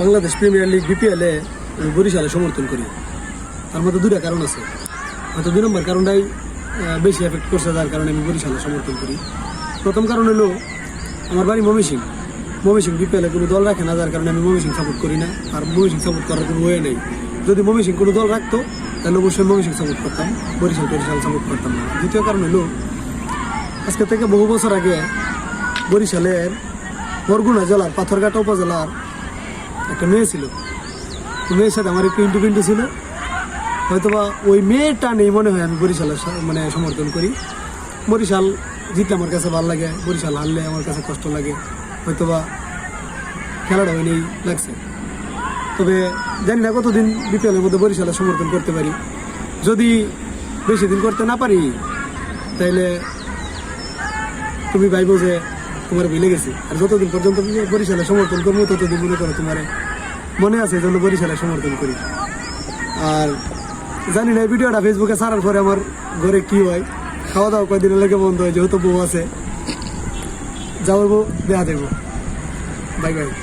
Bangladesh premier league বিপিএলে আমি বরিশালে সমর্থন করি। তার মধ্যে দুটা কারণ আছে, হয়তো 2 নম্বর কারণটাই বেশি এফেক্ট করছে, যার কারণে আমি বরিশালে সমর্থন করি। প্রথম কারণ হলো আমার বাড়ি ময়মনসিংহ বিপিএলে কোনো দল রাখে না, যার কারণে আমি ময়মনসিংহ সাপোর্ট করি না। আর ময়মনসিংহ সাপোর্ট করার কোনো ওয়ে নেই। যদি ময়মনসিংহ কোনো দল রাখতো তাহলে অবশ্যই ময়মনসিংহ সাপোর্ট করতাম, বরিশাল সাপোর্ট করতাম না। দ্বিতীয় কারণ হলো আজকে থেকে বহু বছর আগে বরিশালের বরগুনা জেলার পাথরঘাটা উপজেলার একটা মেয়ে ছিল। মেয়ের সাথে আমার একটু ইন্টু ছিল, হয়তোবা ওই মেয়েটা নেই মনে হয় আমি বরিশালের সমর্থন করি। বরিশাল জিতলে আমার কাছে ভালো লাগে, বরিশাল হারলে আমার কাছে কষ্ট লাগে, হয়তোবা খেলাটা ওই নেই লাগছে। তবে জানি না কতদিন বিপিএলের মধ্যে বরিশালের সমর্থন করতে পারি। যদি বেশি দিন করতে না পারি তাইলে তুমি ভাইবো যে তোমার ভুলে গেছি। আর যতদিন পর্যন্ত বরিশালের সমর্থন করবো ততদিন মনে করো তোমার মনে আছে, এই জন্য বরিশালের সমর্থন করি। আর জানি না এই ভিডিওটা ফেসবুকে ছাড়ার পরে আমার ঘরে কি হয়, খাওয়া দাওয়া কয়দিনের লেগে বন্ধ হয়, যেহেতু বউ আছে, যাবো দেখা দেবো। Bye bye.